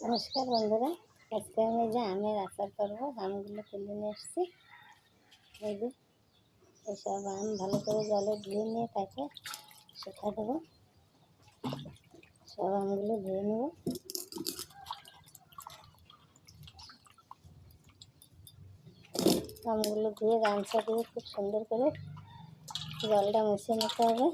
নমস্কার বন্ধুরা, আজকে আমি যে আমের আচার করবো। আমগুলো তুলে নিয়ে এসেছি। এই যে এসব আম ভালো করে জলে ধুয়ে নিয়ে তাকে শুকা দেবো। সব আমগুলো ধুয়ে নেব। আমগুলো ধুয়ে গামছা দিয়ে খুব সুন্দর করে জলটা মুছে নিতে হবে।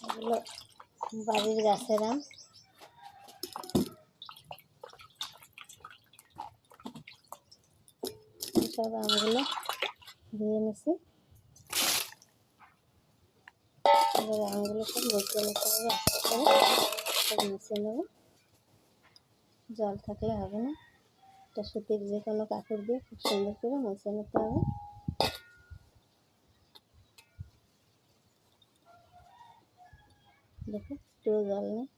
এগুলো বাড়ির গাছের আম। সব আমগুলো ধুয়ে নিছি। এবার আমগুলো সব বসিয়ে নিতে হবে। আস্তে করে সব মুছে নেব। জল থাকলে হবে না, একটা সুতির যে কোনো কাপড় দিয়ে খুব সুন্দর করে মুছে নিতে হবে। দেখো একটু জল নেই।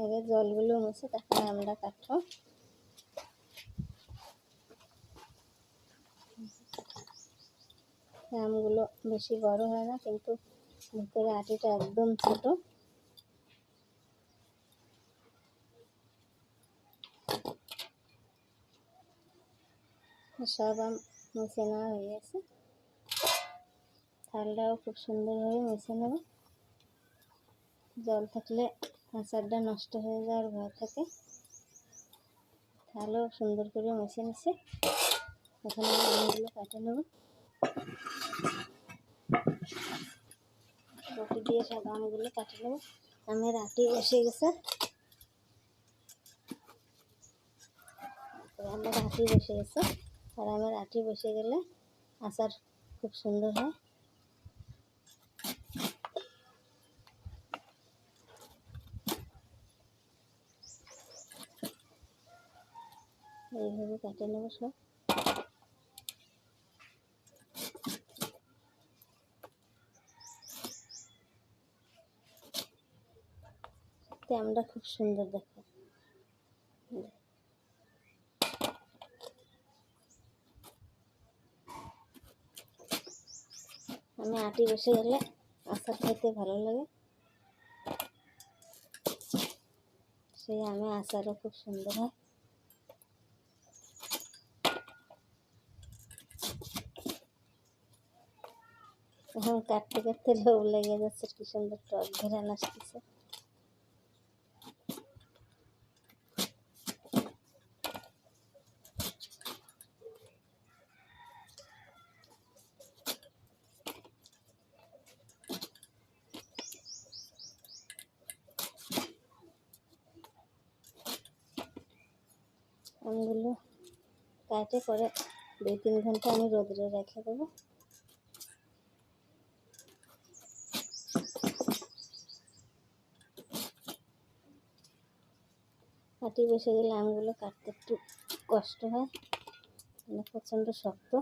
এবার জলগুলো মুছে তারপরে আমরা কাটবো। আমগুলো বেশি বড় হয় না, কিন্তু ভিতরে আটিটা একদম ছোট। সব আম মুছে নেওয়া হয়ে গেছে। থালটাও খুব সুন্দরভাবে মুছে নেব। জল থাকলে আচারটা নষ্ট হয়ে যাওয়ার ভয় থাকে। থালও সুন্দর করে মুছে নিচ্ছে। এখন আমি আমগুলো কাটে নেব। বটি দিয়ে সব আমগুলো কাটে নেব। আমের আটি বসে গেছে। আমের আটি বসে গেছে। আর আমের আটি বসে গেলে আচার খুব সুন্দর হয়। এইভাবে কাটে নেব সব। আমটা খুব সুন্দর দেখো। আমি আটি বসে গেলে আচার খেতে ভালো লাগে। সেই আমি আচারও খুব সুন্দর হয়। এখন কাটতে কাটতে লোভ লেগে যাচ্ছে, কি সুন্দর টক ঘেরান আসতেছে। আমগুলো কাটে করে 2-3 ঘন্টা আমি রোদে রেখে দেবো। আটি বসে গেলে আমগুলো কাটতে একটু কষ্ট হয়, মানে প্রচণ্ড শক্ত।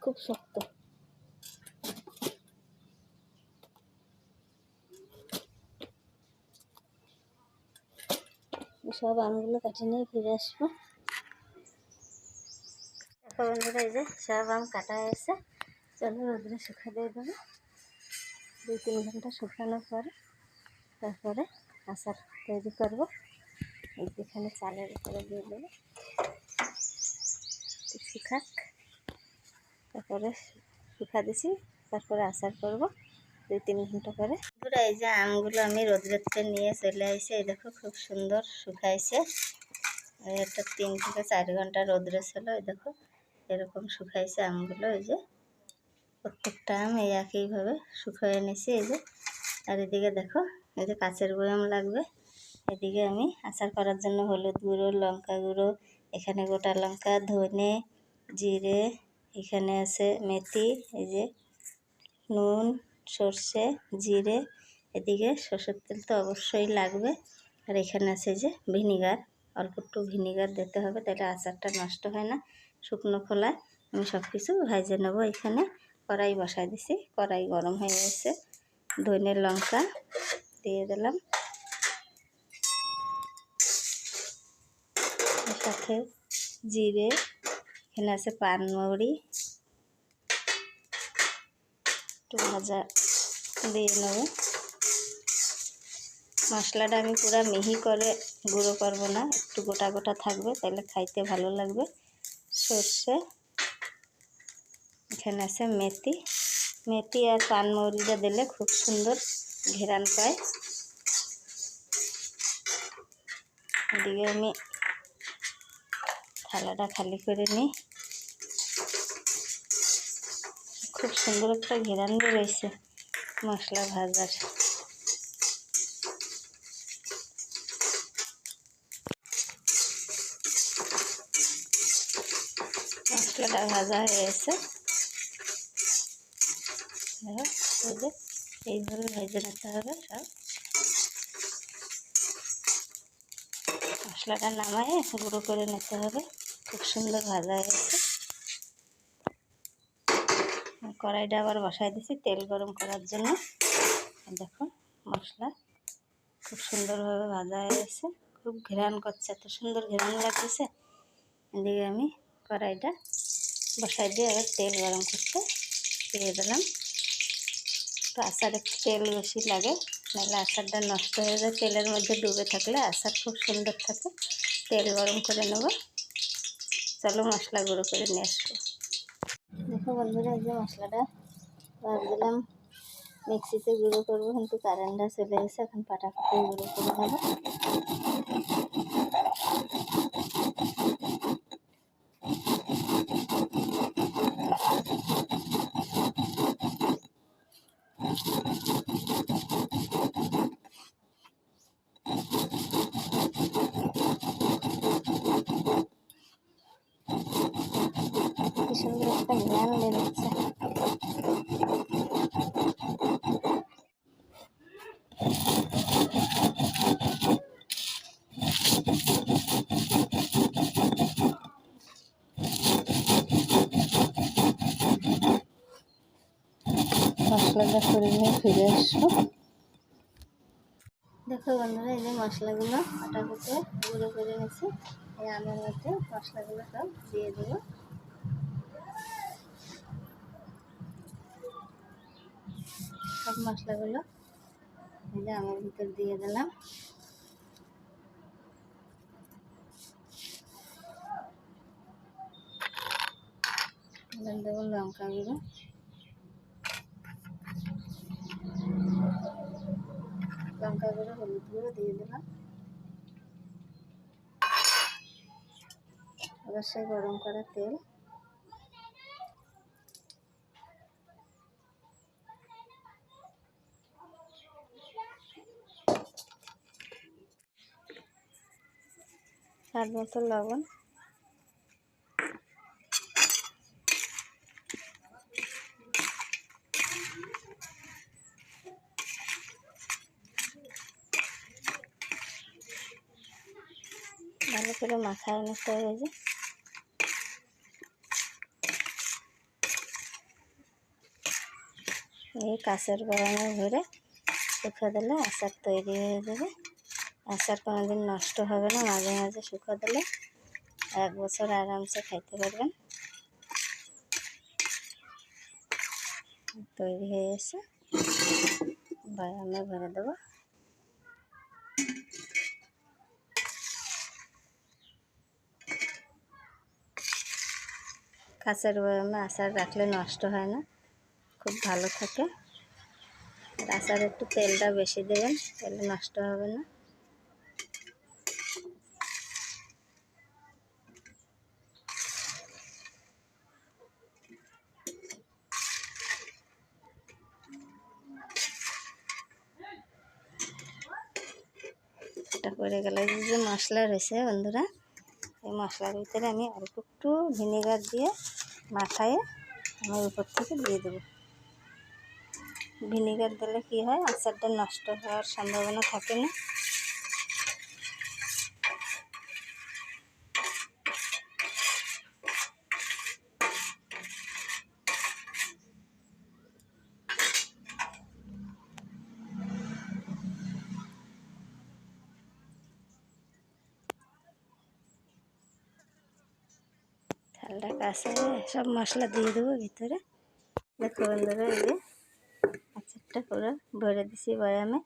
খুব শক্ত। সব আমগুলো কাটে নিয়ে ফিরে আসবো। দেখো বন্ধুরা, এই যে সব আম কাটা হয়েছে। চলো রোদে শুকা দিয়ে দেবো। 2-3 ঘন্টা শুকানোর পরে তারপরে আচার তৈরি করবো। এখানে চালের উপরে দিয়ে দেবো, শুকাক। তারপরে শুকা দিছি, তারপরে আচার করবো 2-3 ঘন্টা পরে। এই যে আমগুলো আমি রোদ্রে নিয়ে চলে আসছি। এই দেখো খুব সুন্দর শুকাইছে। এটা 3 থেকে 4 ঘন্টা রোদ্রে ছিল। এই দেখো এরকম শুকাইছে আমগুলো। এই যে প্রত্যেকটা আম এই একইভাবে শুকিয়ে নিয়েছি। এই যে, আর এদিকে দেখো এই যে কাঁচের বয়াম লাগবে। এদিকে আমি আচার করার জন্য হলুদ গুঁড়ো, লঙ্কা গুঁড়ো, এখানে গোটা লঙ্কা, ধনে, জিরে, এখানে আছে মেথি, এই যে নুন, সর্ষে, জিরে, এদিকে সরষের তেল তো অবশ্যই লাগবে, আর এখানে আছে যে ভিনিগার, অল্প একটু ভিনিগার দিতে হবে, তাহলে আচারটা নষ্ট হয় না। শুকনো খোলায় আমি সব কিছু ভেজে নেব। এখানে কড়াই বসাই দিছি, কড়াই গরম হয়ে গেছে। ধনে লঙ্কা দিয়ে দিলাম, সাথে জিরে, এখানে আছে পানমৌরি, একটু ভাজা দিয়ে নেব। মশলাটা আমি পুরো মিহি করে গুঁড়ো করব না, একটু গোটা গোটা থাকবে, তাহলে খাইতে ভালো লাগবে। সর্ষে, এখানে আছে মেথি, মেথি আর পানমৌরিটা দিলে খুব সুন্দর ঘেরান পায়। এদিকে আমি থালাটা খালি করে নিই। খুব সুন্দর একটা ঘেরান রয়েছে মশলা ভাজার। মশলাটা ভাজা হয়ে গেছে, এইভাবে ভেজে নিতে হবে সব। মশলাটা নামায়ে গুঁড়ো করে নিতে হবে। খুব সুন্দর ভাজা হয়ে গেছে। কড়াইটা আবার বসাই দিছি তেল গরম করার জন্য। দেখো মশলা খুব সুন্দরভাবে ভাজা হয়ে গেছে, খুব ঘ্রাণ করছে, এত সুন্দর ঘ্রাণ লাগতেছে। এদিকে আমি কড়াইটা বসাই দিয়ে আবার তেল গরম করতে দিয়ে দিলাম। তো আচার একটু তেল বেশি লাগে, নাহলে আচারটা নষ্ট হয়ে যায়। তেলের মধ্যে ডুবে থাকলে আচার খুব সুন্দর থাকে। তেল গরম করে নেব। চলো মশলা গুঁড়ো করে নিয়ে আসবো। দেখো বন্ধুরা, এই যে মশলাটা ভাবছিলাম মিক্সিতে গুঁড়ো করবো, কিন্তু কারেন্টটা চলে গেছে। এখন পাটাপাটি গুঁড়ো করে নেবো। কি সুন্দর একটা ঘ্রাণ বেরোচ্ছে। মশলাটা করে নিয়ে ফিরে আসবো। দেখো বন্ধুরা, এই যে মশলাগুলো পাটাকুটে গুঁড়ো করে নিয়েছি। এই আমের মধ্যে মশলাগুলো সব দিয়ে দেবো। সব মশলাগুলো এই যে আমের ভিতর দিয়ে দিলাম। দেবো লঙ্কা গুঁড়ো, লঙ্কা গুঁড়ো, হলুদ গুঁড়ো দিয়ে দিলাম। অবশ্যই গরম করা তেল, স্বাদ মতো লবণ, ভালো করে মাখায় নিতে হবে। এই কাঁচের বয়ামে ভরে শুকা দিলে আচার তৈরি হয়ে যাবে। আচার কোনোদিন নষ্ট হবে না, মাঝে মাঝে শুকা দিলে 1 বছর আরামসে খাইতে পারবেন। তৈরি হয়ে গেছে, বয়ামে ভরে দেবো। কাঁচের বয়ামে আচার রাখলে নষ্ট হয় না, খুব ভালো থাকে। আচার একটু তেলটা বেশি দেবেন, তাহলে নষ্ট হবে না। এটা করে গেলে যে মশলা রয়েছে বন্ধুরা, এই মশলার ভিতরে আমি অল্প একটু ভিনেগার দিয়ে মাখায়ে আমার উপর থেকে দিয়ে দেবো। ভিনিগার দিলে কি হয়, আচারটা নষ্ট হওয়ার সম্ভাবনা থাকে না। থালটা কাছে সব মশলা দিয়ে দেবো ভিতরে। দেখো বন্ধুরা, এই যে আচারটা পুরো ভরে দিছি বয়ামে।